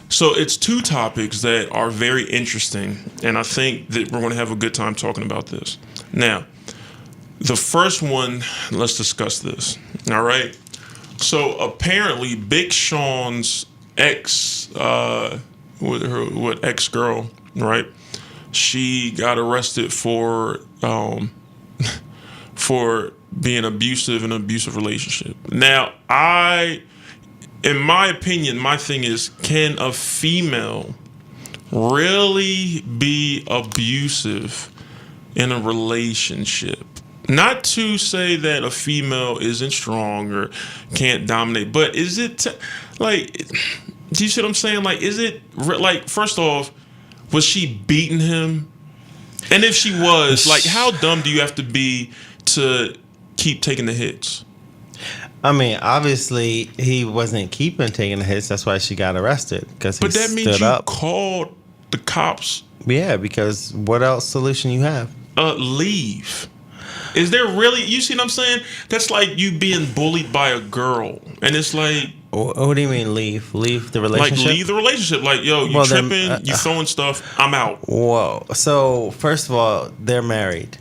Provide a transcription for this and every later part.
So it's two topics that are very interesting, and I think that we're going to have a good time talking about this. Now, the first one, let's discuss this. All right. So apparently, Big Sean's ex girl, right? She got arrested for being abusive in an abusive relationship. Now, in my opinion, my thing is, can a female really be abusive in a relationship? Not to say that a female isn't strong or can't dominate, but is it like? Do you see what I'm saying? Like, is it like? First off, was she beating him? And if she was, like, how dumb do you have to be to keep taking the hits? I mean, obviously he wasn't taking the hits. That's why she got arrested. But that means you called the cops. Yeah, because what else solution you have? Leave. Is there really? You see what I'm saying? That's like you being bullied by a girl, and it's like. What do you mean leave? Leave the relationship? Like leave the relationship. Like, yo, you tripping? You throwing stuff? I'm out. Whoa. So first of all, they're married.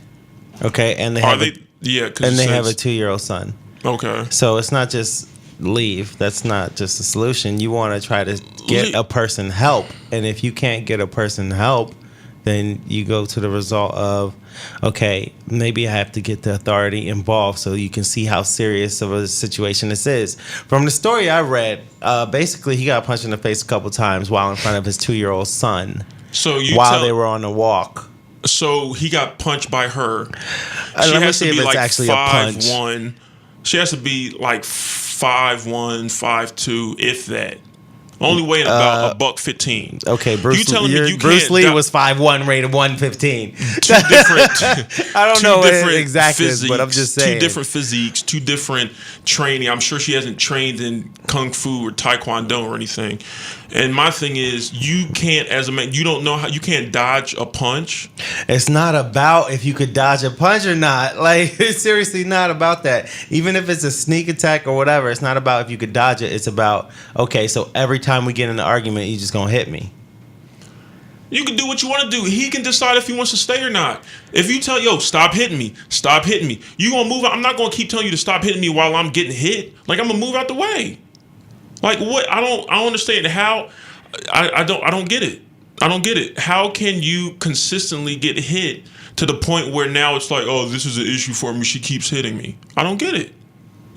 Okay, and they have a 2-year-old son. Okay. So it's not just leave. That's not just a solution. You want to try to get a person help, and if you can't get a person help, then you go to the result of, okay, maybe I have to get the authority involved so you can see how serious of a situation this is. From the story I read, basically he got punched in the face a couple times while in front of his 2-year-old son. So they were on a walk. So he got punched by her. Let me see if it's actually a punch. 5'1". She has to be like 5'1", 5'2", if that. Only weighing about $115. Okay, Bruce Lee was 5'1", rated 115. Two different. I don't know what it exactly is, but I'm just saying. Two different physiques, two different training. I'm sure she hasn't trained in kung fu or taekwondo or anything. And my thing is, you can't, as a man, you don't know how you can't dodge a punch. It's not about if you could dodge a punch or not. Like, it's seriously not about that. Even if it's a sneak attack or whatever, it's not about if you could dodge it. It's about, okay, so every time we get in an argument, you're just gonna hit me. You can do what you want to do. He can decide if he wants to stay or not. If you tell, stop hitting me, you gonna move out. I'm not gonna keep telling you to stop hitting me while I'm getting hit. Like, I'm gonna move out the way. Like, what? I don't understand how. I don't get it. I don't get it. How can you consistently get hit to the point where now it's like, oh, this is an issue for me. She keeps hitting me. I don't get it.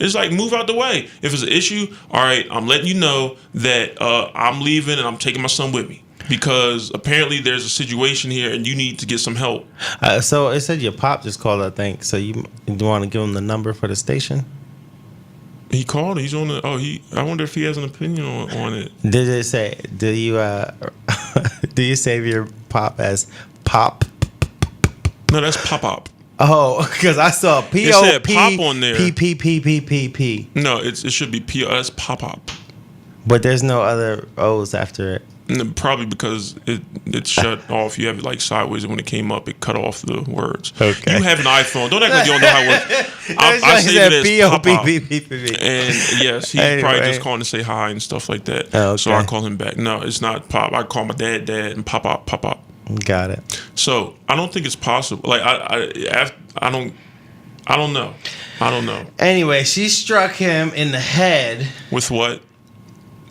It's like, move out the way. If it's an issue, all right, I'm letting you know that I'm leaving and I'm taking my son with me. Because apparently there's a situation here and you need to get some help. So it said your pop just called, I think. So you want to give him the number for the station? He called. He's on the. I wonder if he has an opinion on it. Did it say? Do you do you save your pop as pop? No, that's pop. Oh, because I saw P-O-P. It said pop on there. P. No, it should be P. That's pop. But there's no other O's after it. Probably because it shut off. You have it like sideways, and when it came up, it cut off the words. Okay. You have an iPhone. Don't act like you don't know how it works. I say it as pop. And yes, he's probably just calling to say hi and stuff like that. Oh, okay. So I call him back. No, it's not pop. I call my dad, and pop. Got it. So I don't think it's possible. Like I don't know. Anyway, she struck him in the head. With what?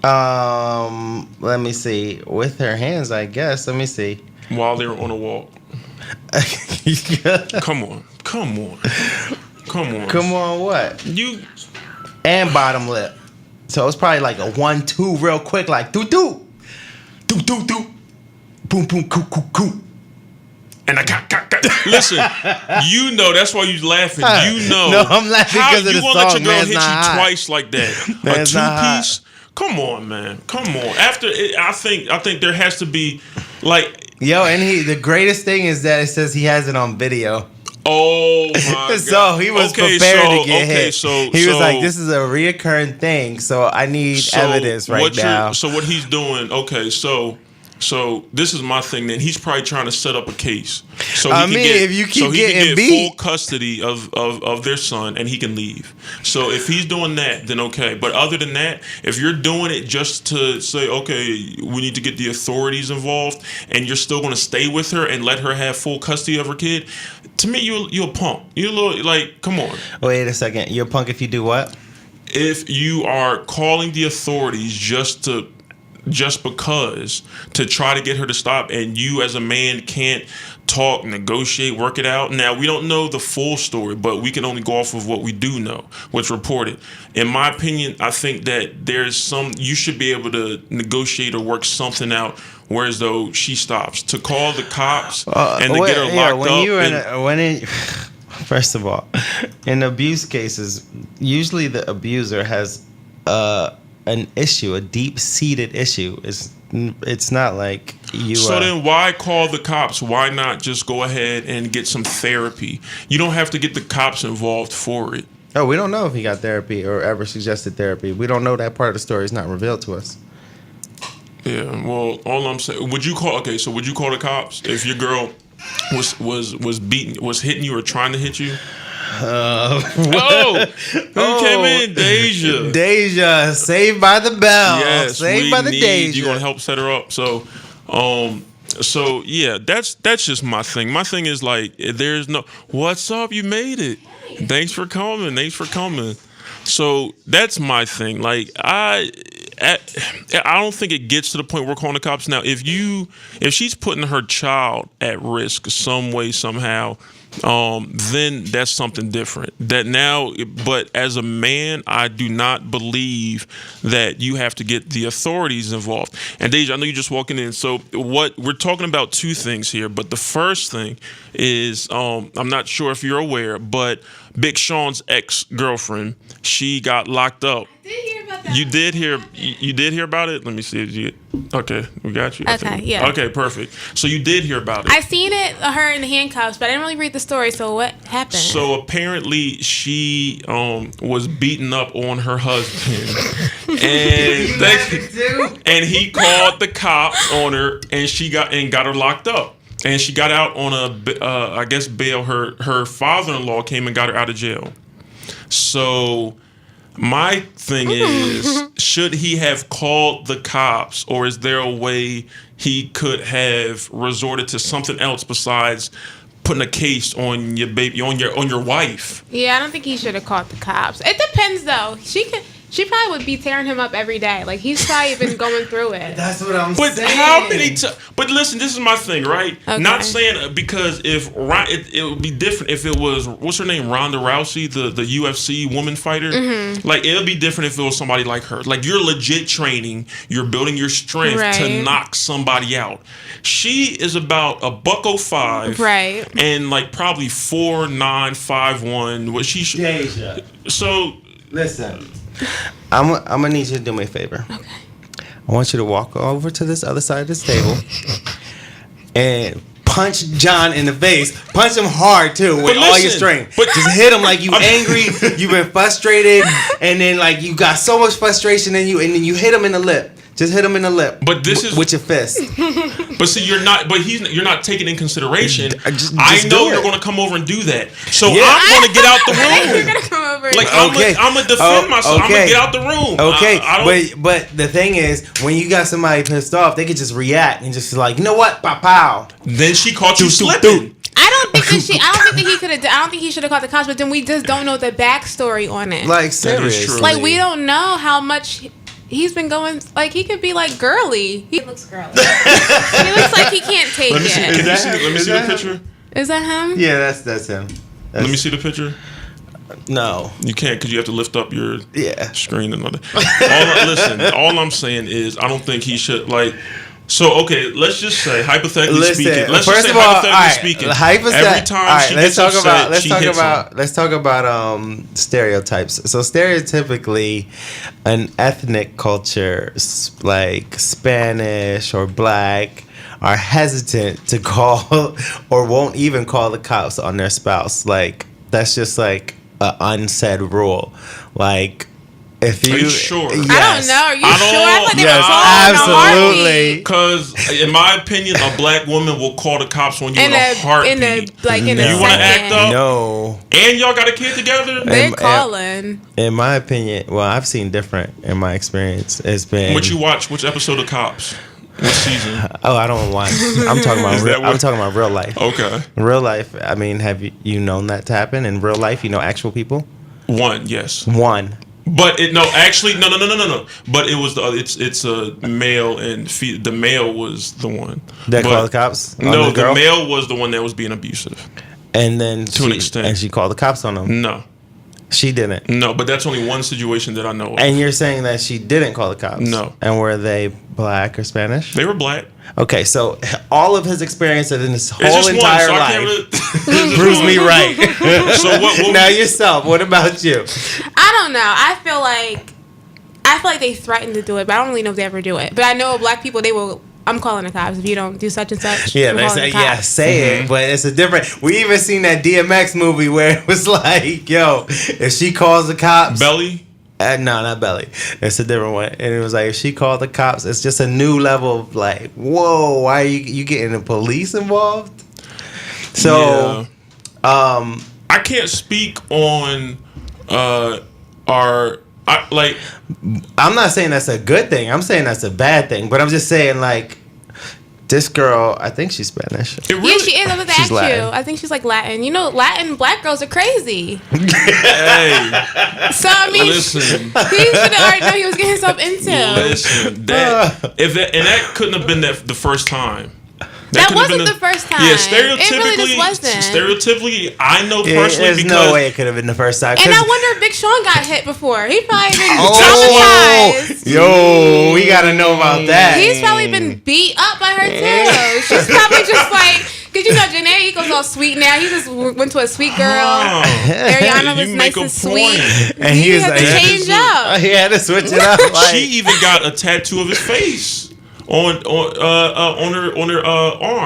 Let me see. With her hands, I guess. Let me see. While they were on a walk. Come on. Come on, what? You and bottom lip. So it's probably like a 1-2 real quick, like do. Boom, coo. And I got. Listen, you know that's why you laughing. You know. No, I'm laughing because of the song. You won't let your girl hit you hot. twice like that. A 2-piece. Come on, man. Come on. After it, I think there has to be like. Yo, and the greatest thing is that it says he has it on video. Oh my God. So he was prepared to get hit. He was like, "This is a reoccurring thing, so I need evidence right now." So what he's doing? Okay, so So this is my thing. Then he's probably trying to set up a case. So I mean, if you keep getting beat, full custody of their son, and he can leave. So if he's doing that, then okay. But other than that, if you're doing it just to say, okay, we need to get the authorities involved, and you're still going to stay with her and let her have full custody of her kid, to me, you're a punk. You're a little like, come on. Wait a second. You're a punk if you do what? If you are calling the authorities just because to try to get her to stop, and you as a man can't talk, negotiate, work it out. Now, we don't know the full story, but we can only go off of what we do know, what's reported. In my opinion, I think that you should be able to negotiate or work something out, whereas though she stops. To call the cops and to get her locked up. First of all, in abuse cases, usually the abuser has an issue, a deep-seated issue. It's not like you. So then, why call the cops? Why not just go ahead and get some therapy? You don't have to get the cops involved for it. Oh, we don't know if he got therapy or ever suggested therapy. We don't know that part of the story. It's not revealed to us. Yeah. Well, all I'm saying, would you call the cops if your girl was hitting you or trying to hit you? Who came in? Deja. Deja, Saved by the Bell. Yes, Saved by the Deja. You're gonna help set her up. So yeah, that's just my thing. My thing is like, there's no, what's up? You made it. Thanks for coming. So that's my thing. Like I don't think it gets to the point where we're calling the cops. Now, if she's putting her child at risk some way, somehow, then that's something different. But as a man, I do not believe that you have to get the authorities involved. And Deja, I know you're just walking in. So what we're talking about, two things here. But the first thing is, I'm not sure if you're aware, but Big Sean's ex-girlfriend, she got locked up. I did hear about that. You did hear about it? Let me see if you. Okay, we got you. Okay, yeah. Okay, perfect. So you did hear about it. I seen it, her in the handcuffs, but I didn't really read the story. So what happened? So apparently she was beaten up on her husband, and he called the cops on her, and she got her locked up. And she got out on I guess bail. Her father-in-law came and got her out of jail. So my thing is, should he have called the cops, or is there a way he could have resorted to something else besides putting a case on your baby, on your wife? Yeah, I don't think he should have called the cops. It depends, though. She probably would be tearing him up every day. Like, he's probably been going through it. That's what I'm saying. But how many times? But listen, this is my thing, right? Okay. Not saying, because if it would be different if it was, what's her name, Ronda Rousey, the UFC woman fighter. Mm-hmm. Like, it would be different if it was somebody like her. Like, you're legit training, you're building your strength to knock somebody out. She is about $105, right? And like probably 4'9", 5'1". What she should. Deja. So listen. I'm gonna need you to do me a favor. Okay. I want you to walk over to this other side of this table and punch John in the face. Punch him hard too with all your strength. But just hit him like you angry, you've been frustrated, and then like you got so much frustration in you, and then you hit him in the lip. Just hit him in the lip. But this is with your fist. But see, you're not taking in consideration. I know you're going to come over and do that. So I'm going to get out the room. You're going to come over. Like, I'm going to defend myself. I'm going to get out the room. Okay. But the thing is, when you got somebody pissed off, they could just react and just like, you know what? Pow pow. Then she caught you slipping. I don't think that he could have. I don't think he should have called the cops. But then we just don't know the backstory on it. Like, seriously. Like, we don't know how much he's been going. Like, he could be like girly. He looks girly. He looks like he can't take it. Let me see the picture. Is that him? Yeah, that's him. Let me see the picture. No, you can't, because you have to lift up your screen and all that. All I'm saying is, I don't think he should like. So okay, let's just say hypothetically speaking. Let's just say hypothetically speaking. Every time she gets upset, let's talk about stereotypes. So stereotypically, an ethnic culture like Spanish or Black are hesitant to call or won't even call the cops on their spouse. Like, that's just like an unsaid rule. Like, If you, Are you sure? Yes. I don't know. Are you I don't- sure? I thought they Yes, were calling absolutely. Because in my opinion, a black woman will call the cops on you in a heartbeat. In a You wanna act second. up? No. And y'all got a kid together? They're And- calling. In my opinion, well, I've seen different in my experience. It's been What you watch? Which episode of Cops? What season? Oh, I don't watch. I'm talking about Is that what- I'm talking about real life. Okay. Real life. I mean, have you known that to happen in real life? You know actual people? One, yes. One. But no. But it was it's a male and the male was the one That But- called the cops on No, the girl? male was the one that was being abusive. And then To an extent. And she called the cops on him. No, She didn't. no, but that's only one situation that I know of. And you're saying that she didn't call the cops? No. And were they black or Spanish? They were black. Okay, so all of his experiences in his It's whole just entire one, so I life can't really- proves me right. So what Now yourself, what about you? I don't know. I feel like they threaten to do it, but I don't really know if they ever do it. But I know black people, they will. I'm calling the cops if you don't do such and such. Yeah, I'm they calling say, the cops. yeah, say it, but it's a different. We even seen that DMX movie where it was like, yo, if she calls the cops, Belly. no, not Belly, it's a different one, and it was like if she called the cops, it's just a new level of like, whoa, why are you getting the police involved? So, I can't speak on I'm not saying that's a good thing. I'm saying that's a bad thing. But I'm just saying, like, this girl, I think she's Spanish. it really. Yeah, she is. I was about to She's ask you. Latin. I think she's like Latin. You know, Latin black girls are crazy. Hey, So I mean, listen, he should have already known he was getting himself into. listen. That couldn't have been the first time. That couldn't have wasn't been the first time. Yeah, It really just wasn't. stereotypically, I know Yeah, personally there's because no way it could have been the first time. And 'cause- I wonder if Big Sean got hit before. He probably been Oh, traumatized. yo, we gotta know about that. He's probably been beat up by her too. She's probably just like, cause you know Janae Eagles all sweet now. He just went to a sweet girl. Ariana was you nice make a and sweet. point. And he was had like, to change up. He had to switch it up. Like, She even got a tattoo of his face on her arm.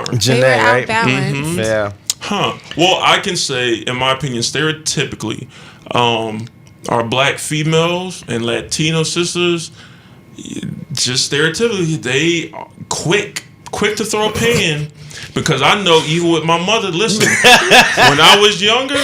They were Janae, right? outbalanced. Yeah. Huh. Well, I can say, in my opinion, stereotypically, our black females and Latino sisters, just stereotypically, they are quick to throw a pan. Because I know, even with my mother, listen, when I was younger,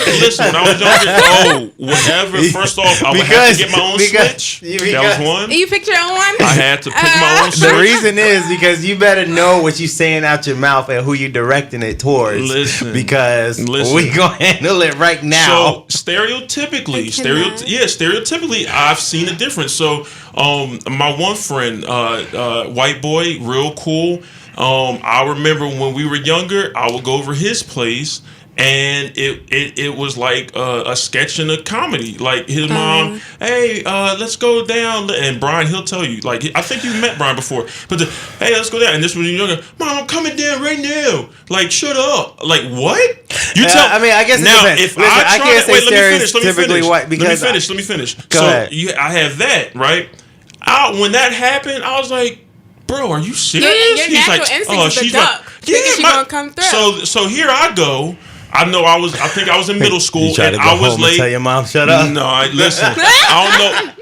whatever. First off, I would have to get my own switch. That was one. You picked your own one? I had to pick my own The switch. reason is because you better know what you're saying out your mouth and who you're directing it towards. Listen. Because we gonna handle it right now. So stereotypically, I cannot. stereotypically, I've seen a difference. So, my one friend, white boy, real cool. I remember when we were younger, I would go over his place, and it was like a sketch and a comedy. Like his mom, hey, let's go down. And Brian, he'll tell you. Like I think you met Brian before, but hey, let's go down. And this was younger. Mom, I'm coming down right now. Like shut up. Like what? You tell. I mean, I guess it now depends. if Listen, I try can't to- say let me stereotypically finish. white because let me finish. Go ahead. I have that right. When that happened, I was like, bro, are you serious? Your natural instinct is to duck. Thinking she gonna come through. So here I go. I know I think I was in middle school You try and to go I was home late. and tell your mom shut up. No, listen. I don't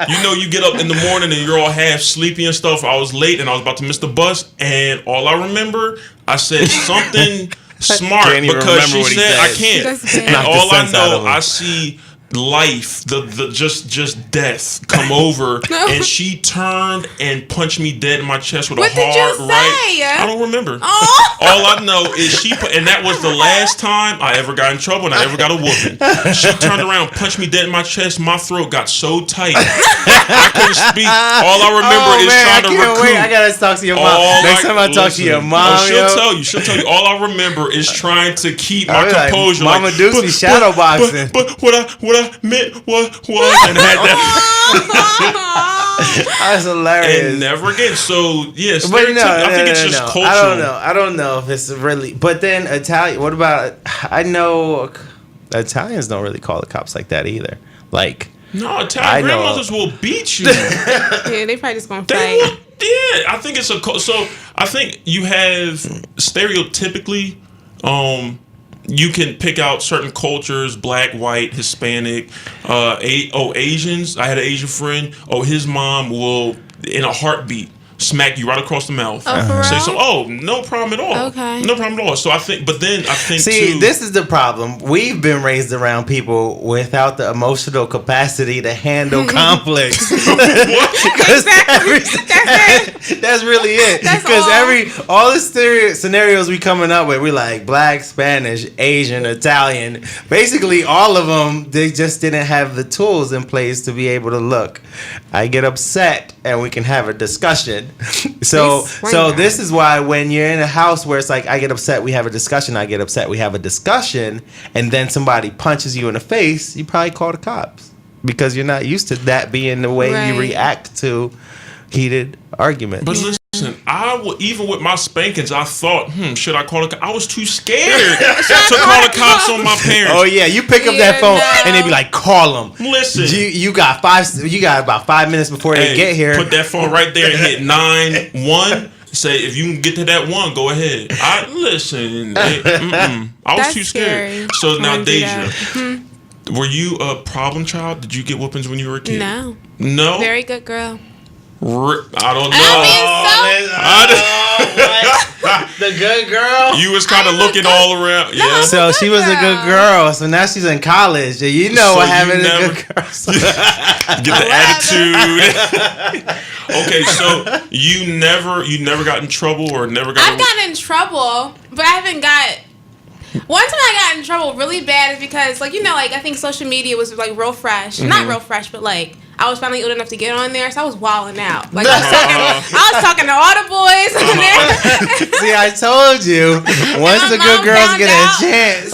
know. You know, you get up in the morning and you're all half sleepy and stuff. I was late and I was about to miss the bus, and all I remember, I said something smart Can't even because remember she what he said I said. can't. That's bad. And Knocked the all I sense out of know, him. I see life, the just death come over, and she turned and punched me dead in my chest with What a did you hard right. say? I don't remember. Oh. All I know is and that was the last time I ever got in trouble and I ever got a whooping. She turned around, punched me dead in my chest. My throat got so tight, I couldn't speak. All I remember is trying to recoup. I gotta talk to your mom. All Next time I talk to your mom, she'll yo. tell you. She'll tell you. All I remember is trying to keep my I be like, composure. Mama Dukes be shadow boxing. But what I meant was and had that. That's hilarious. And never again. So yes, But no, I think it's just cultural. I don't know if it's really. But then Italian. What about? I know Italians don't really call the cops like that either. Like No, I Italian know. grandmothers will beat you. Yeah, they probably just gonna They fight. will, yeah, I think it's so. I think you have stereotypically, you can pick out certain cultures, black, white, Hispanic, Asians. I had an Asian friend. Oh, his mom will, in a heartbeat, smack you right across the mouth. Oh, for Say real? so. Oh, no problem at all. Okay. No problem at all. So I think See, too, this is the problem. We've been raised around people without the emotional capacity to handle conflicts. Exactly. That's really it. That's Because all the scenarios we coming up with, we like black, Spanish, Asian, Italian. Basically, all of them, they just didn't have the tools in place to be able to look. I get upset, and we can have a discussion. So Explain that. this is why when you're in a house where it's like I get upset, we have a discussion. I get upset, we have a discussion, and then somebody punches you in the face, you probably call the cops because you're not used to that being the way you Right. react to heated arguments. But listen, even with my spankings, I thought, should I call the cops? I was too scared to call the cops on my parents. Oh yeah, you pick up Yeah, that phone no. and they be like, call them. Listen. You got about 5 minutes before they Hey, get here. Put that phone right there and hit 9-1. Say if you can get to that one, go ahead. I was That's too scared. scary. So now, Wouldn't do that. Deja, were you a problem child? Did you get whoopings when you were a kid? No. No. Very good girl. I don't know. The good girl. You was kind of I'm a looking good- all around. No, Yeah. I'm So she was a good girl. So now she's in college. And you know So what you having a never- good girl. Get the attitude. Okay, so you never got in trouble or never got. I've gotten in trouble, but I haven't got. One time I got in trouble really bad is because, like, I think social media was, like, real fresh. Not real fresh, but, like, I was finally old enough to get on there, so I was wilding out. Like, I was talking to all the boys on there. See, I told you. Once my the good mom girls found get out. a chance.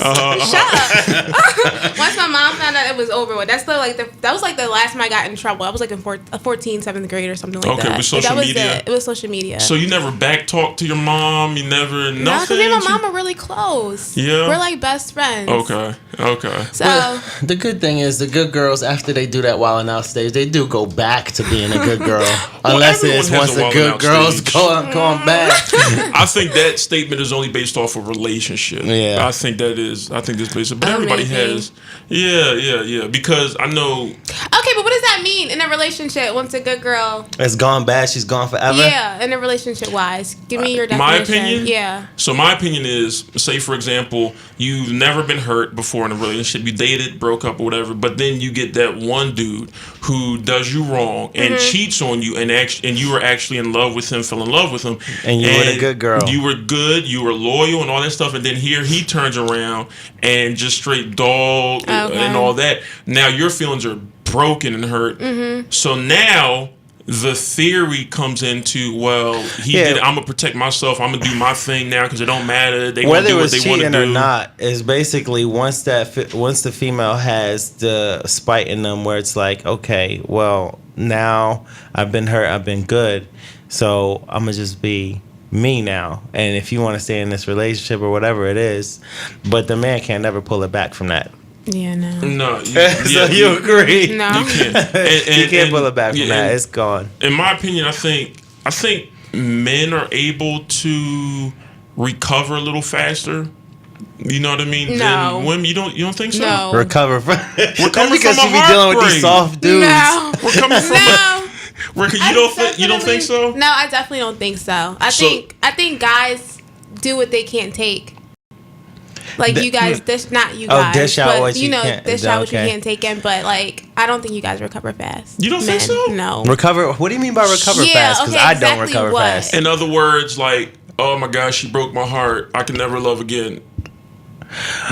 Shut up. Once my mom found out it was over with, that was, like, the last time I got in trouble. I was, like, in 7th grade or something like that. Okay, with social That was media? It was social media. So you never back talked to your mom. You never no, nothing. because me and my mom are really close. Yeah? We're, like, best friends. Okay. So... The good thing is the good girls, after they do that wilding out stage, they do go back to being a good girl. Unless everyone it's has once a the wilding good out girls stage. going back. I think that statement is only based off of relationship. Yeah. I think that's based. But Oh, everybody maybe. has. Yeah. Because I know. Okay, but what does that mean in a relationship once a good girl? It's gone bad. She's gone forever. Yeah, in a relationship wise. Give me your definition. My opinion? Yeah. So my opinion is, say for example, you've never been hurt before in a relationship. You dated, broke up, or whatever, but then you get that one dude who does you wrong and cheats on you, and you were actually in love with him, fell in love with him, And you were the good girl. You were good, you were loyal, and all that stuff. And then here he turns around and just straight dog and all that. Now your feelings are broken and hurt. So now the theory comes into, well, he Yeah. did. I'm gonna protect myself. I'm gonna do my thing now because it don't matter. They gonna Whether do it what was they want to cheating or do. not is basically once the female has the spite in them, where it's like, okay, well, now I've been hurt, I've been good, so I'm gonna just be me now. And if you want to stay in this relationship or whatever it is, but the man can't never pull it back from that. Yeah, no. No, So you agree? No. You can't. And, You can't pull it back from yeah, that. and It's gone. in my opinion, I think men are able to recover a little faster. You know what I mean? No. Than women. You don't think so? No. Recover from. coming That's because from you a be dealing with heartbreak. these soft dudes. No. We're coming from. No. Rick, you I don't think so? No, I definitely don't think so. I think guys do what they can't take. Like you guys, not you guys. dish out but, what you can't- dish out what you okay. can't take in. But like, I don't think you guys recover fast. You don't think Men, so? No. Recover. What do you mean by recover Yeah, fast? Because okay, I don't exactly recover what? fast. In other words, like, oh my gosh, she broke my heart. I can never love again.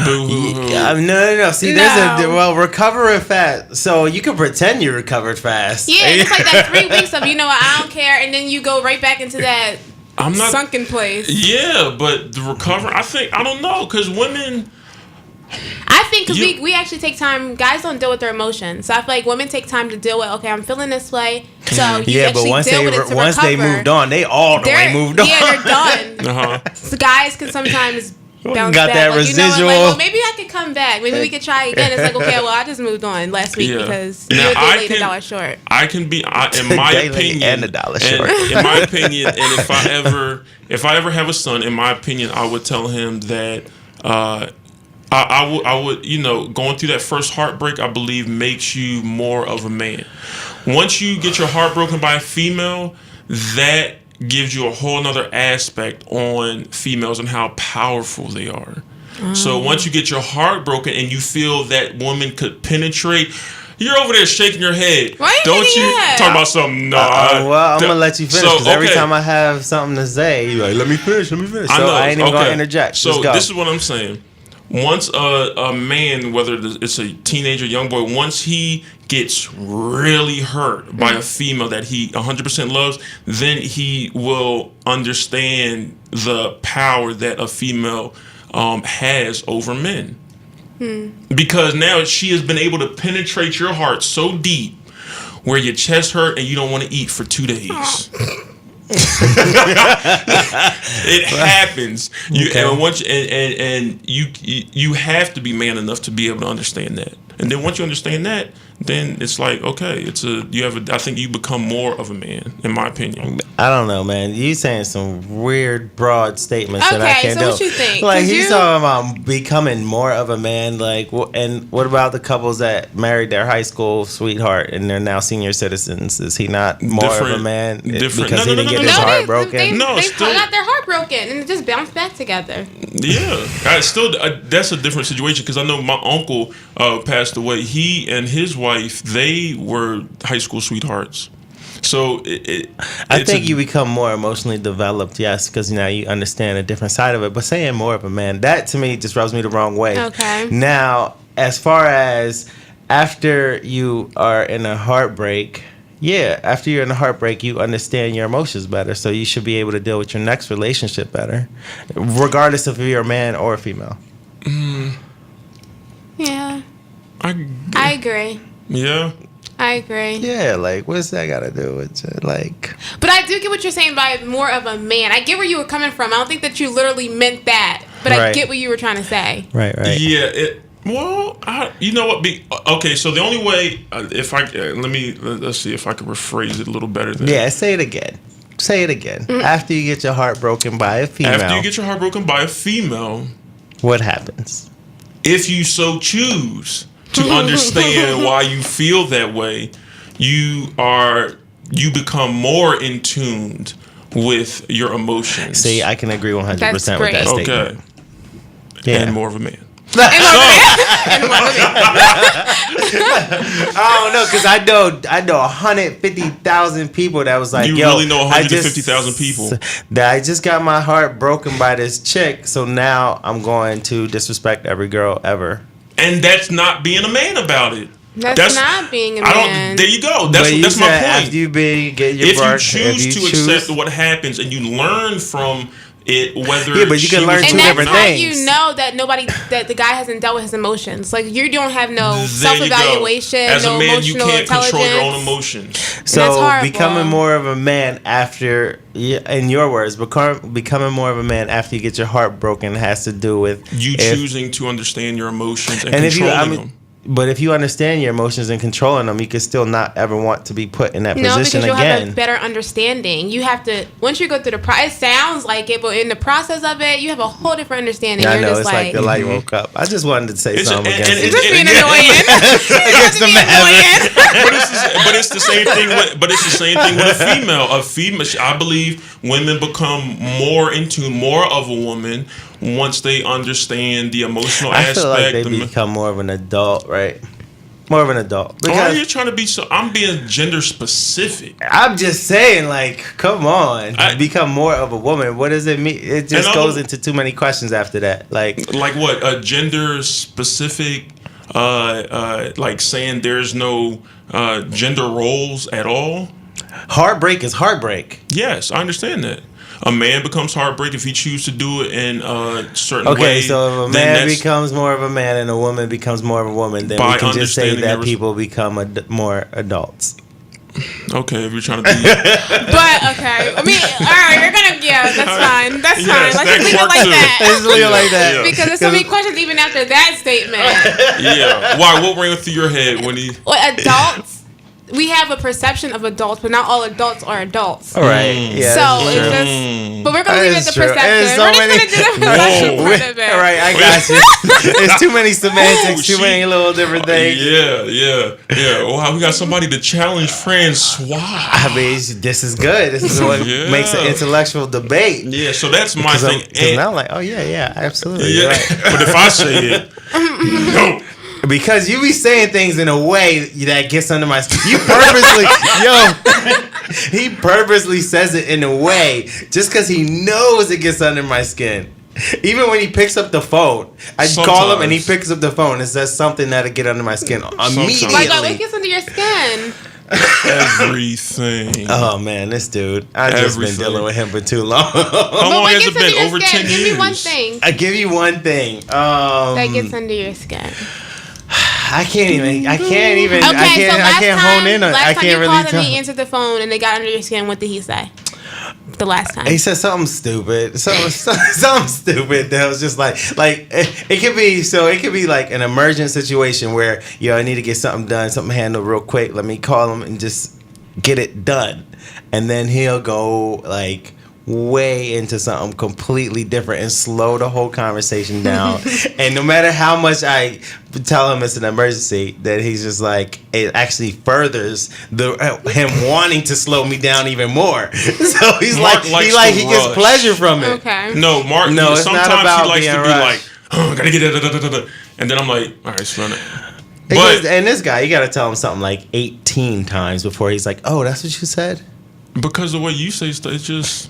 Boo hoo hoo. No. See, No. recover fast. So you can pretend you recovered fast. Yeah, it's like that 3 weeks of I don't care, and then you go right back into that I'm not. sunken place. Yeah, but the recover. I don't know, because women. I think because You- we actually take time. Guys don't deal with their emotions, so I feel like women take time to deal with. Okay, I'm feeling this way, so you Yeah, but actually once deal they with it to once they recover. moved on, they all the way moved on. Yeah, they're done. Uh-huh. So guys can sometimes bounce Got back. that like, you know what, residual. like, well, maybe I could come back. Maybe we could try again. It's like, okay, well, I just moved on last week Yeah. because Now, you were I late can- $1 short. I can be, in my Daily opinion, and $1 short. In my opinion, and if I ever have a son, in my opinion, I would tell him that I would, going through that first heartbreak, I believe makes you more of a man. Once you get your heart broken by a female, that gives you a whole nother aspect on females and how powerful they are. So once you get your heart broken and you feel that woman could penetrate, you're over there shaking your head. Why are you Don't shaking you your head? talk about something? Well, I'm gonna let you finish because every okay. time I have something to say, you're like, "Let me finish. Let me finish." So I know. I ain't even gonna Okay. interject. So Just go. this is what I'm saying. Once a man, whether it's a teenager, young boy, once he gets really hurt by a female that he 100% loves, then he will understand the power that a female has over men. Because now she has been able to penetrate your heart so deep where your chest hurt and you don't want to eat for 2 days. It happens. You have to be man enough to be able to understand that. And then once you understand that, then it's like, okay, I think you become more of a man, in my opinion. I don't know, man. You saying some weird, broad statements that I Okay, can't so do. what you think? Like 'Cause he's you- talking about becoming more of a man. Like, and what about the couples that married their high school sweetheart and they're now senior citizens? Is he not more of a Different- man different. because No, he no, didn't no, get no, his no. heart broken? They still- got their heart broken and it just bounced back together. Yeah, that's a different situation because I know my uncle passed away. He and his wife, they were high school sweethearts. So I think you become more emotionally developed, yes, because now you understand a different side of it. But saying more of a man, that to me just rubs me the wrong way. Okay. Now, as far as after you are in a heartbreak, after you're in a heartbreak, you understand your emotions better. So you should be able to deal with your next relationship better, regardless of if you're a man or a female. Yeah, I agree. yeah. I agree. Yeah, like what's that got to do with it? Like? But I do get what you're saying by more of a man. I get where you were coming from. I don't think that you literally meant that, but I Right. get what you were trying to say. Right. Yeah. You know what? Okay. So the only way, if I let's see if I can rephrase it a little better. Yeah, say it again. Say it again. After you get your heart broken by a female, After you get your heart broken by a female, what happens? if you so choose to understand why you feel that way, you become more in tune with your emotions. See, I can agree 100% That's with that great. statement. Okay. Yeah. And more of a man. I don't know, because I know 150,000 people that was like, You yo, really know I just- 150,000 people. That I just got my heart broken by this chick, so now I'm going to disrespect every girl ever. And that's not being a man about it. That's not being a man. There you go. But you That's my said point. After you get your If you heart, choose to accept what happens and you learn from it, whether Yeah, but you can she learn was two and that's different how things. you know that the guy hasn't dealt with his emotions. Like you don't have no There you go. self-evaluation, As no a man, you emotional can't intelligence. control your own emotions. So That's horrible. becoming more of a man after, in your words, becoming more of a man after you get your heart broken has to do with You if- choosing to understand your emotions and And controlling them. but if you understand your emotions and controlling them, you can still not ever want to be put in that No, position because you'll have a again. better understanding. You have to once you go through the process. It sounds like it, but in the process of it, you have a whole different understanding. I You're know just it's like the light woke up. I just wanted to say It's something and- against and- it. It's just being yeah. annoying. Against the man. But it's the same thing. But it's the same thing with a female. A female, I believe, women become more into more of a woman once they understand the emotional I aspect. feel like they the- become more of an adult, right? More of an adult. Why are you Because trying to be so? I'm being gender specific. I'm just saying, like, come on. I- become more of a woman. What does it mean? It just And goes I'm- into too many questions after that. Like, Like what? A gender specific. Like saying there's no gender roles at all. heartbreak is heartbreak. Yes, I understand that. A man becomes heartbreak if he chooses to do it in a certain way. Okay, so if a then man that's- becomes more of a man and a woman becomes more of a woman, then By we can just say understanding that their people become more adults. Okay, if you're trying to be. But okay, I mean, all right, you're gonna that's fine. That's Yes, fine. Let's that just leave it works like too. that. Let's leave it like that. Yeah. Because there's so many questions even after that statement. Yeah. Why? What ran through your head when he? What adults? we have a perception of adults, but not all adults are adults. All right. Yeah. So that's it's true. just, but we're gonna That leave it is the true. perception. There's so We're just many- gonna do the perception part of it. All right, I got you. There's too many semantics, too she- many little different things. Yeah. Wow, we got somebody to challenge Francois. I mean, this is good. This is what Yeah. makes an intellectual debate. Yeah, so that's my thing. Because I'm like, oh yeah, absolutely. Yeah, You're right. but if I say it, no. Because you be saying things in a way that gets under my skin. You purposely, he purposely says it in a way just because he knows it gets under my skin. Even when he picks up the phone, I call him and he picks up the phone and says something that'll get under my skin immediately. Like, what gets under your skin? Everything. Oh man, this dude! I've just been Everything. dealing with him for too long. How long what has gets it been? under your Over skin? 10 Give years. me one thing I give you one thing. that gets under your skin. I can't even. Okay, I so last can't time, hone in on. last I time can't you really called him, tell. he answered the phone, and they got under your skin. What did he say? The last time. He said something stupid. Something stupid that was just like it could be. So it could be like an emergent situation where I need to get something done, something handled real quick. Let me call him and just get it done, and then he'll go like way into something completely different and slow the whole conversation down. And no matter how much I tell him it's an emergency, that he's just like, it actually furthers him wanting to slow me down even more. So he's Mark like, likes he to gets rush. pleasure from it. Okay. No, Mark. No, it's sometimes not about he likes being to be rushed. like, oh, gotta get it, and then I'm like, all right, son. Because, But and this guy, you got to tell him something like 18 times before he's like, oh, that's what you said? because the way you say stuff, it's just.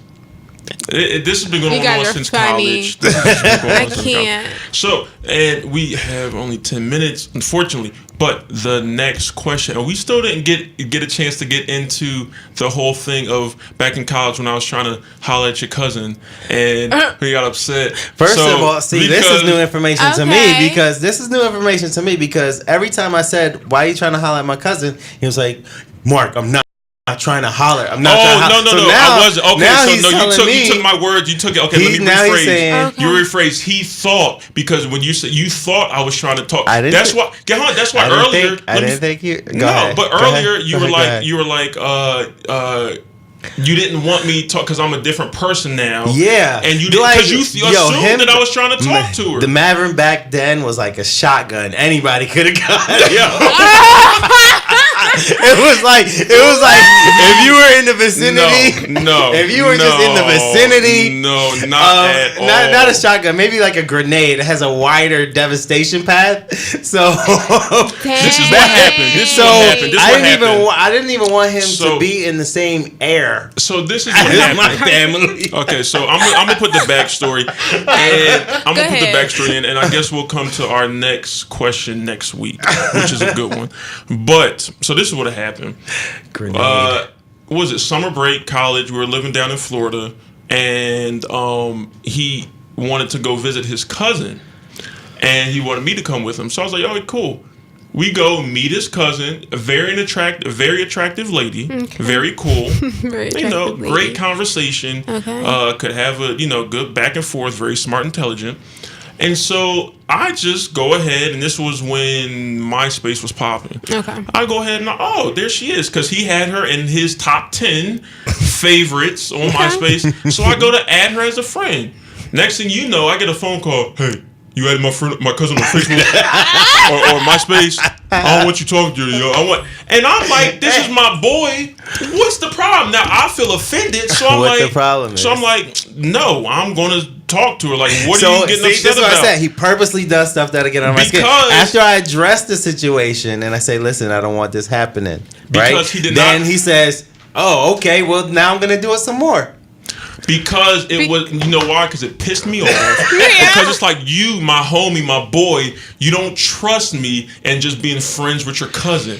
This has been going You guys on are since funny. college. This has been going on I since can't. college. So, and we have only 10 minutes, unfortunately. But the next question, and we still didn't get a chance to get into the whole thing of back in college when I was trying to holler at your cousin and he got upset. First So, of all, see, this is because- new information to Okay. me because every time I said, why are you trying to holler at my cousin? He was like, Mark, I'm not trying to holler. I'm not trying to holler. No, So no, now- I wasn't. Okay, now so he's no, telling me- you took my words. You took it. Okay, let me now he's rephrase. saying- Okay. You rephrase. He thought because when you said you thought I was trying to talk. I didn't That's thi- why. That's why I didn't earlier. think- I let me- didn't think you. Go No, ahead. but Go ahead. earlier you Go were ahead, like you didn't want me to talk because I'm a different person now. Yeah, and you did because you assumed that I was trying to talk to her. The Maverick back then was like a shotgun. Anybody could have got it. It was like if you were in the vicinity. No, if you were just in the vicinity. no, not at all. Not a shotgun. Maybe like a grenade. It has a wider devastation path. So This is what happened. This is so what happened. This is what happened. I didn't even want him So- to be in the same air So this is what as my happened. family. Okay, so I'm gonna put the backstory, and I'm Go gonna put the ahead. backstory in, and I guess we'll come to our next question next week, which is a good one. But so this is what happened. Grenade. What was it summer break, college? We were living down in Florida, and he wanted to go visit his cousin, and he wanted me to come with him. So I was like, "Oh, cool." We go meet his cousin, a very attractive lady, very cool. Very You know, attractive lady. great conversation. Okay. Could have a good back and forth. Very smart, intelligent. And so I just go ahead, and this was when MySpace was popping. Okay. I go ahead and there she is, because he had her in his top 10 favorites on MySpace. So I go to add her as a friend. Next thing you know, I get a phone call. Hey, you added my cousin on Facebook or MySpace. I don't want you talking to her, yo. And I'm like, this is my boy. What's the problem? Now I feel offended, so I'm What like, the problem so is. I'm like, no, I'm gonna talk to her. Like, what are So you getting see, upset this is what about? I said. He purposely does stuff that'll get on my skin. Because- After I address the situation and I say, "Listen, I don't want this happening," Because right? he did then not- he says, "Oh, okay. Well, now I'm gonna do it some more." Because it was, you know why? Because it pissed me off. Because it's like you, my homie, my boy, you don't trust me and just being friends with your cousin.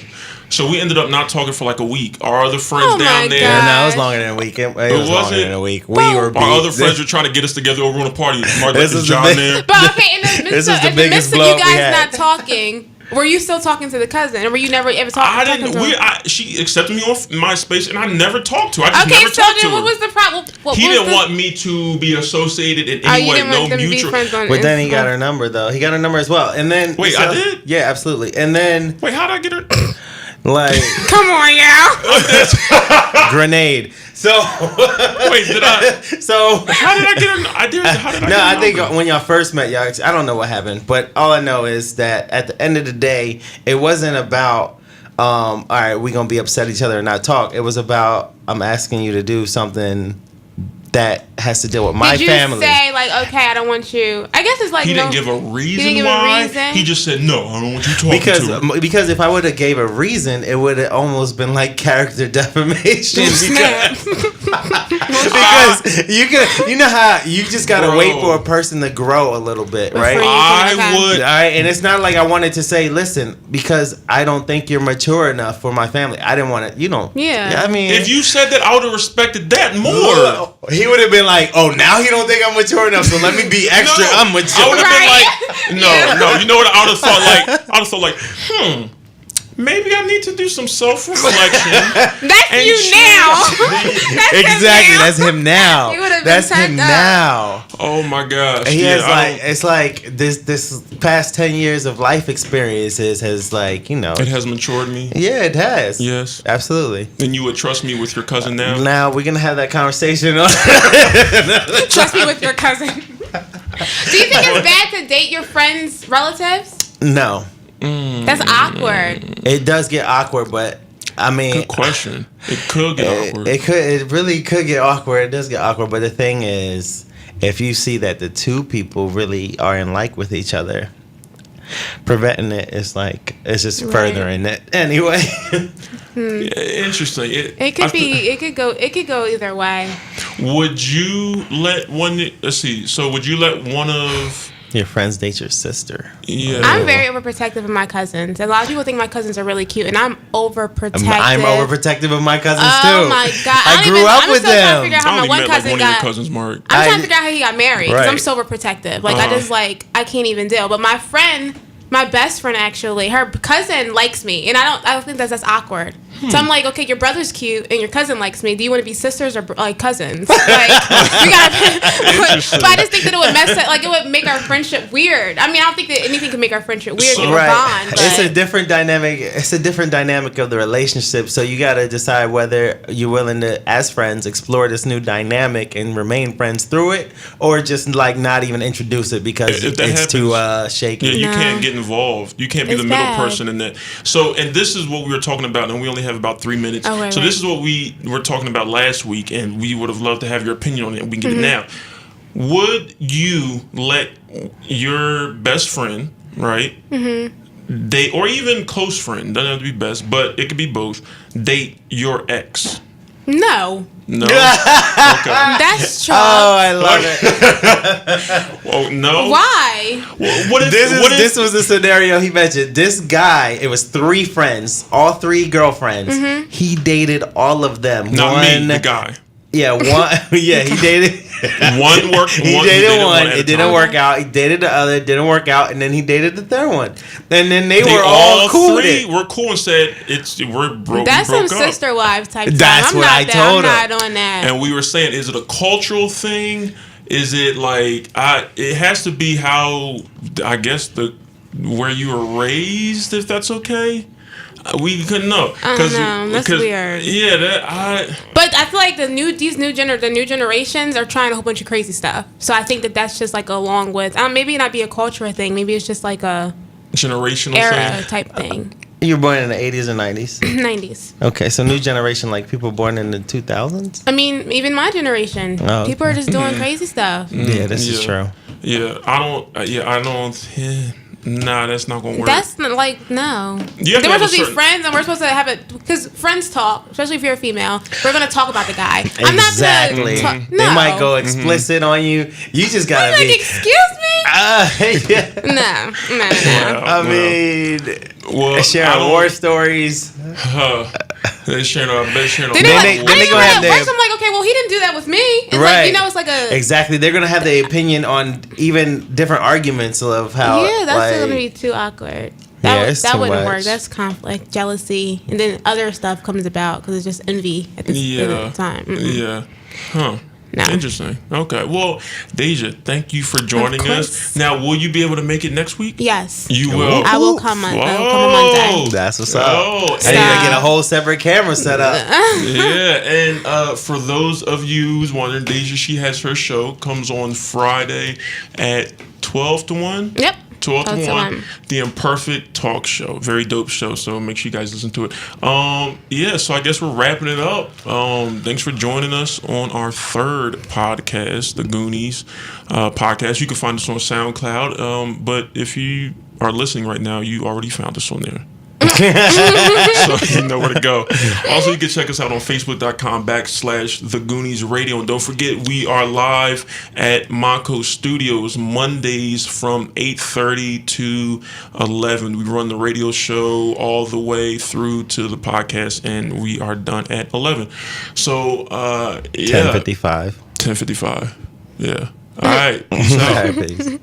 So we ended up not talking for like a week. Our other friends Oh my down there, God. No, it was longer than a week. It was longer wasn't? than a week. We were. our other beat. friends were trying to get us together over on a party. Mark This like is John the big- there. But okay, in the This midst is of, the in the biggest midst of blow you up we guys had. not talking, were you still talking to the cousin, or were you never ever talking? I didn't. to him? She accepted me on MySpace, and I never talked to her. I just Okay, never so talked to then her. what was the problem? He didn't want me to be associated in any you way. didn't No want them to be mutual. friends on But then he Instagram. got her number though. He got her number as well. And then Wait, I did? Yeah, absolutely. And then Wait, how'd I get her? Like Come on, y'all. grenade. So Wait, did I? so How did I get her? How did I? no, get I her think number? when y'all first met, y'all, I don't know what happened, but all I know is that at the end of the day, it wasn't about, all right, we're gonna be upset at each other and not talk. It was about I'm asking you to do something that has to deal with my Did you family. say like, okay, I don't want you? I guess it's like He no, didn't give a reason didn't give a why. reason? He just said no. I don't want you talking to him. because if I would have gave a reason, it would have almost been like character defamation. Snap. Because you know how you just gotta Bro. wait for a person to grow a little bit, Before right? you- I Okay. would. All right, and it's not like I wanted to say, listen, because I don't think you're mature enough for my family. I didn't want to, Yeah. I mean, If you said that, I would have respected that more. he would have been like, oh, now he don't think I'm mature enough, so let me be extra. No, I'm mature. I would have Right. been like, no. You know what? I would have thought like, I would have thought like, maybe I need to do some self-reflection. That's And you change. now. That's him Exactly, now. that's him now. He would have been That's him turned up. now. Oh my gosh! He Yeah, has I like don't- it's like this past 10 years of life experiences has like it has matured me. yeah, it has. Yes. Absolutely. And you would trust me with your cousin now? Now we're gonna have that conversation on Trust me with your cousin. Do you think it's bad to date your friends' relatives? No. That's awkward. It does get awkward, but I mean Good question. It could get awkward. it really could get awkward. It does get awkward, but the thing is, if you see that the two people really are in like with each other, preventing it is like it's just Right. furthering it anyway. Yeah, interesting. It I could feel- be. It could go either way. Would you let one? Let's see. So would you let one of? Your friends date your sister. Yeah. I'm very overprotective of my cousins. A lot of people think my cousins are really cute, and I'm overprotective. I'm overprotective of my cousins Oh too. my god! I grew up I'm with still trying to them. figure out I how my only one met like cousin one of your got. cousins, Mark. I'm trying I- to figure out how he got married because I'm Right. so overprotective. Like I Uh-huh. just like I can't even deal. But my friend, my best friend actually, her cousin likes me, and I don't think that's awkward. So I'm like, okay, your brother's cute and your cousin likes me. Do you want to be sisters or like cousins? Like we gotta. But I just think that it would mess it. Like it would make our friendship weird. I mean, I don't think that anything can make our friendship weird So- or Right. bond. It's a but- different dynamic. It's a different dynamic of the relationship. So you got to decide whether you're willing to, as friends, explore this new dynamic and remain friends through it, or just like not even introduce it because If that it's too shaky. Yeah, you No. can't get involved. You can't be It's the middle bad. person in that. So, and this is what we were talking about, and we only have about 3 minutes. Oh, right, so right. this is what we were talking about last week, and we would have loved to have your opinion on it. And we can give it now. Would you let your best friend, right? Date, or even close friend, doesn't have to be best, but it could be both. Date your ex. No, No. Okay. that's true. Oh, I love it. Oh no. Why? What if? what if, This was the scenario he mentioned. This guy, it was 3 friends, all 3 girlfriends. He dated all of them. not me, the guy. Yeah, one. Yeah, he dated. One worked. He one, dated one. at a It didn't time. work out. He dated the other. It didn't work out, and then he dated the third one. And then they They were all cool with three it. were cool and said we're broke. That's we some broke up. sister wives type. That's stuff. I'm what not I that. told I'm him. not on that. And we were saying, is it a cultural thing? Is it like it has to be how I guess where you were raised, if that's okay. We couldn't know. I don't know. That's weird. Yeah, But I feel like the new generations are trying a whole bunch of crazy stuff. So I think that that's just like along with maybe not be a cultural thing. Maybe it's just like a generational era thing. type thing. You were born in the 80s or 90s? 90s. Okay, so new generation, like people born in the 2000s? I mean, even my generation, Oh, people are just doing crazy stuff. Yeah, this is Yeah. true. Yeah, I don't. I don't. Yeah, nah, that's not gonna work. That's not like no. You have They to were have a supposed to be certain- friends, and we're supposed to have it because friends talk. Especially if you're a female, we're gonna talk about the guy. I'm Exactly. not gonna. They might go Mm-hmm. explicit on you. You just gotta Like, be. excuse me. Yeah. No. I mean, well, sharing war stories. They're sharing our best sharing. They Then know, they- like, then I they didn't gonna know have that their- works. I'm like, okay, well, he didn't do that with me. It's Right. like, you know, it's like a. Exactly. They're gonna have the opinion on even different arguments of how. Yeah, that's like, still gonna be too awkward. Yeah, That, it's that too wouldn't much. work. That's conflict, jealousy, and then other stuff comes about because it's just envy at the Yeah. time. Mm-mm. Yeah. Huh. No. Interesting. Okay. Well, Deja, thank you for joining us. course. Now, will you be able to make it next week? Yes. You will. I will come on. I will come on Monday. That's what's up. Oh, I need to get a whole separate camera set up. yeah, and for those of you who's wondering, Deja, she has her show, comes on Friday at 12 to 1. Yep. 12 to 12 to 1, 1. The Imperfect Talk Show. Very dope show, so make sure you guys listen to it. Yeah, so I guess we're wrapping it up. Thanks for joining us on our third podcast, The Goonies podcast. You can find us on SoundCloud, but if you are listening right now, you already found us on there. So you know where to go. Also, you can check us out on Facebook.com/The Goonies Radio. And don't forget, we are live at Monco Studios Mondays from 8:30 to 11. We run the radio show all the way through to the podcast, and we are done at 11. So, yeah. 10:55. 10:55. Yeah. All right. Peace out. All right, peace.